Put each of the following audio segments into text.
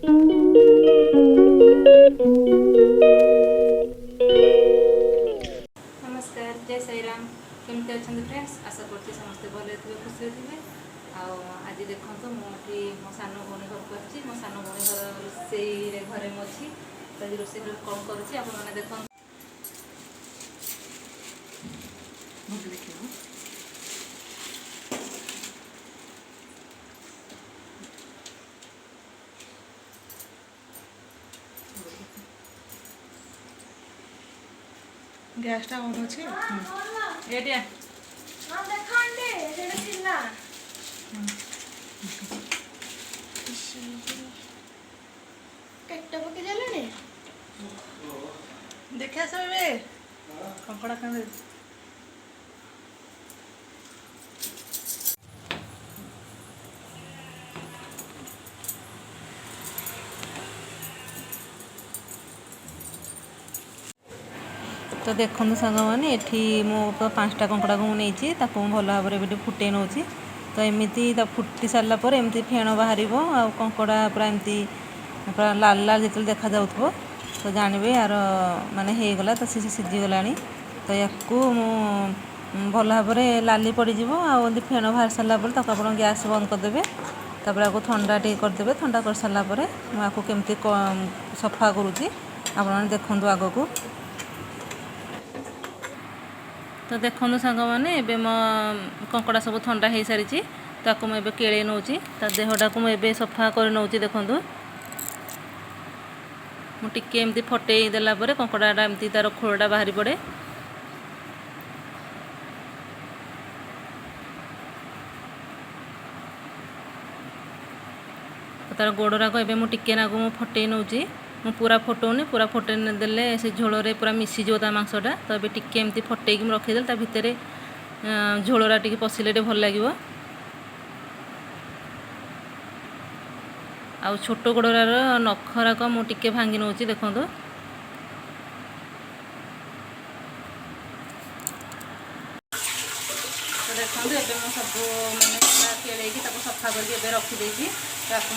नमस्कार जय साईराम केमती अच्छा फ्रेंड्स आशा करते समस्ते भले थे खुशी थे आज देखो मुझे मो सान भौणी घर को अच्छी मो सान भौणी घर रोसे घरे मुझे तो आज रोसे कौन करुँच आप देख গ্যাসটা অন আছে এটা পেটটা পকে জ্বালানি দেখে আসো বে কঙ্কড়া কাঁদে तो देखो सांग मैंने ये मो 5टा कंकड़ा को मुझे भल भाव में फुटे नौ तो एमती फुटी सारापर एमती फेण बाहर आ कंकड़ा पूरा एमती पूरा लाल लाल जो देखा जाऊ तो जानवे यार माने हो गला तो सीझीगला तो या भल भाव में लाली पड़ज आदि फेण बाहर सारापर आप गैस बंद करदे तापर आपको ठंडा टी करदे ठंडा कर सारापर मुझे केमती सफा करुँची आप देखूँ आग को तो देखो सांग मैंने एबे मो कंकड़ा सब ठंडा हो सारी ताकू मुझे केड़े नौ देहटा को मुझे सफा कर नौ देखूँ मुझे एमती फटे देलापर कंकड़ाटा एमती तार खोलटा बाहरी पड़े तार गोड़राक एबे मुझे नाकू फटे नौ मु पूरा फटौनी पूरा फटे देले से झोल पूरा मिसीज मांसटा तो ये टिके एमती फटे रखीदे ता भितर झोलरा टी पशिले भल लगे आ छोट गोड़ार नखराक मुझे भांगी नौ देखो देखो ये सब मैंने केड़े सफा करके रखीदे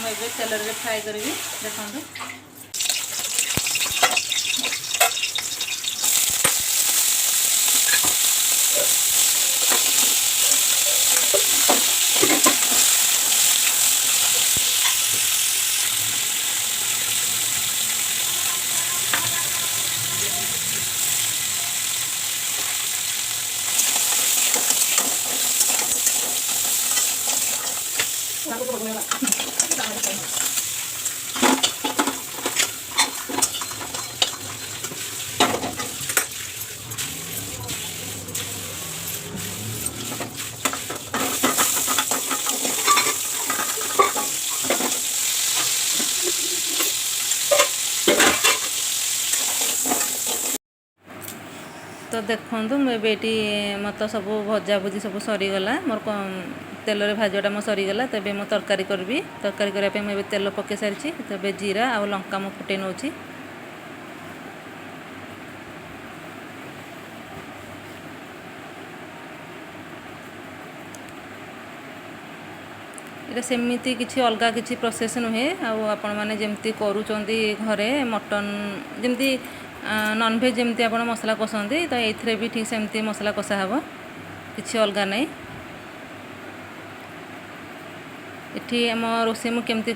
मुझे तेल फ्राए करी देखो तो देखूँ मुझे मत सब भजा भुजी सब सरीगला मोर तेल भाजटा मो सरीगला तेज मो तरकारी करी तरकारी करने मुझे तेल पकई सारी तेज जीरा आ लंका मु फुटे नौ ये सेमती किसी अलग किसी प्रोसेस नुहे आपण मैंने जमती करुँच घरे मटन जमती नॉनवेज जमती आप मसला कषाती तो ये भी ठीक सेमती मसला कषा हे किसी अलग नहीं इठी आम रोसे मुझे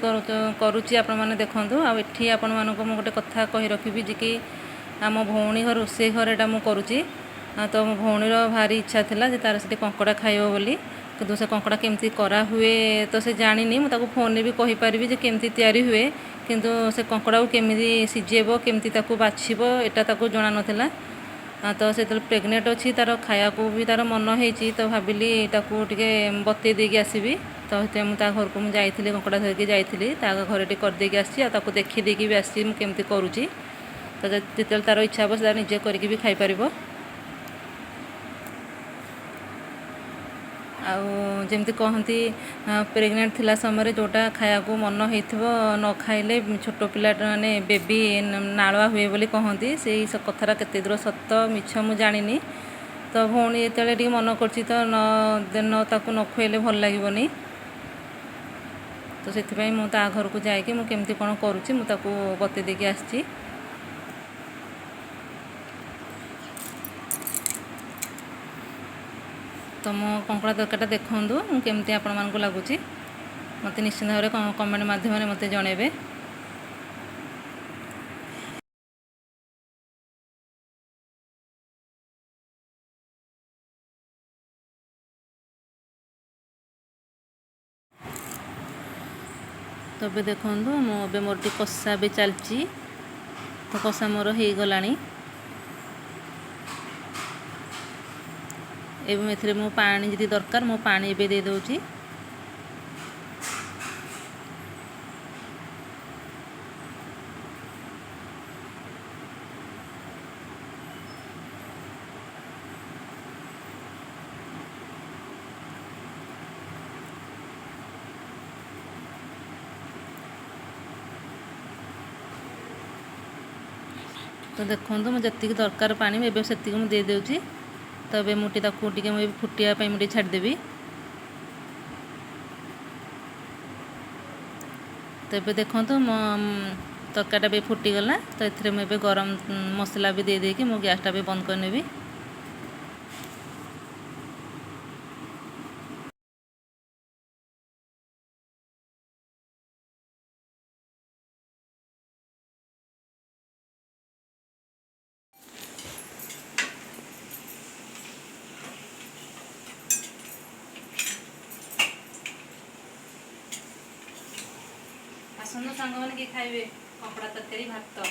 करुँची आपण मैंने देखूँ आठी आपण मानक मुझे गोटे कथा कही रखी जी कि आम भौणी घर रोसे घर एटा मुझे करुँची तो मो भौणीर भारी इच्छा थी तार से कंकड़ा खाइब बोली कि से कंकड़ा केमती करा हुए तो से जानी मुझे फोन भी कहीपरि जे केमती तैयारी हुए किंतु से कंकड़ा को केमी सीझेब केमती बाछब एटा जना नाला तो से प्रेग्नेंट अच्छी तार खाया को भी तार मन होती तो भाविली टे बतई देकी आसबि तो मुझे घर को मुझे कंकड़ा धरिकी जाइली घर टे करदेकी आसी देखीदेकी भी आसी केमती करुँची तो जिते तार इच्छा हे से निजे करके भी खाईपर आमती कहती प्रेग्नेंट थिला समय जोटा खाया को मन हो न खाइले छोट पिला माने बेबी नालुआ हुए बोली कहती से कथार केते दूर सत मिछ मु जानी तो भौणी ये मन कर तो न ताकू न खुएले भल लगनी तो ସେଥିପାଇଁ ମୁଁ ତା ଘରକୁ ଯାଇକି ମୁଁ କେମିତି କ'ଣ କରୁଛି ମୁଁ ତାକୁ ବତେଇ ଦେଇକି ଆସିଛି। ତ ମୋ କଙ୍କଡ଼ା ତରକାରୀଟା ଦେଖନ୍ତୁ ମୁଁ କେମିତି ଆପଣମାନଙ୍କୁ ଲାଗୁଛି, ମୋତେ ନିଶ୍ଚିନ୍ତ ଭାବରେ କମେଣ୍ଟ ମାଧ୍ୟମରେ ମୋତେ ଜଣାଇବେ। ତ ଏବେ ଦେଖନ୍ତୁ ମୋର ଟିକେ କଷା ବି ଚାଲିଛି, ତ କଷା ମୋର ହେଇଗଲାଣି। ଏବେ ଏଥିରେ ମୁଁ ପାଣି ଯଦି ଦରକାର ମୁଁ ପାଣି ଏବେ ଦେଇଦେଉଛି। ତ ଦେଖନ୍ତୁ ମୁଁ ଯେତିକି ଦରକାର ପାଣି ଏବେ ସେତିକି ମୁଁ ଦେଇଦେଉଛି। ତ ଏବେ ମୁଁ ତାକୁ ଟିକେ ମୁଁ ଫୁଟିବା ପାଇଁ ମୁଁ ଟିକେ ଛାଡ଼ିଦେବି। ତ ଏବେ ଦେଖନ୍ତୁ ମୋ ତରକାରୀଟା ବି ଫୁଟିଗଲା। ତ ଏଥିରେ ମୁଁ ଏବେ ଗରମ ମସଲା ବି ଦେଇଦେଇକି ମୁଁ ଗ୍ୟାସ୍ଟା ବି ବନ୍ଦ କରିନେବି। ଆସନ୍ତୁ ସାଙ୍ଗମାନେ କିଏ ଖାଇବେ କଙ୍କଡ଼ା ତରକାରୀ ଭାତ।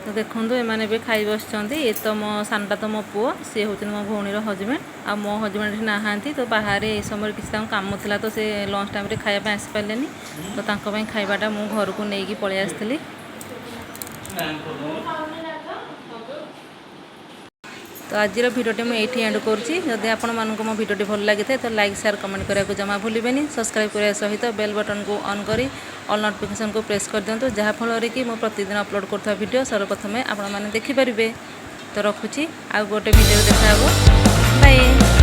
ତ ଦେଖନ୍ତୁ ଏମାନେ ଏବେ ଖାଇ ବସିଛନ୍ତି। ଏ ତ ମୋ ସାନଟା ତ ମୋ ପୁଅ, ସିଏ ହେଉଛନ୍ତି ମୋ ଭଉଣୀର ହଜବେଣ୍ଡ, ଆଉ ମୋ ହଜବେଣ୍ଡ ଏଠି ନାହାନ୍ତି। ତ ବାହାରେ এই ସମୟରେ କିଛି ତାଙ୍କ କାମ ଥିଲା, ତ ସେ ଲଞ୍ଚ ଟାଇମ୍ରେ ଖାଇବା ପାଇଁ ଆସିପାରିଲେନି। ତ ତାଙ୍କ ପାଇଁ ଖାଇବାଟା ମୁଁ ଘରକୁ ନେଇକି ପଳେଇ ଆସିଥିଲି। ତ ଆଜିର ଭିଡ଼ିଓଟି ମୁଁ ଏଇଠି ଏଣ୍ଡ କରୁଛି। ଯଦି ଆପଣମାନଙ୍କୁ ମୋ ଭିଡ଼ିଓଟି ଭଲ ଲାଗିଥାଏ ତ ଲାଇକ୍ ସେୟାର କମେଣ୍ଟ କରିବାକୁ ଜମା ଭୁଲିବେନି। ସବସ୍କ୍ରାଇବ୍ କରିବା ସହିତ ବେଲ୍ ବଟନ୍କୁ ଅନ୍ କରି ଅଲ୍ ନୋଟିଫିକେସନ୍କୁ ପ୍ରେସ୍ କରିଦିଅନ୍ତୁ, ଯାହାଫଳରେ କି ମୁଁ ପ୍ରତିଦିନ ଅପଲୋଡ଼ କରୁଥିବା ଭିଡ଼ିଓ ସର୍ବପ୍ରଥମେ ଆପଣମାନେ ଦେଖିପାରିବେ। ତ ରଖୁଛି, ଆଉ ଗୋଟେ ଭିଡ଼ିଓରେ ଦେଖା ହେବ। ବାଏ।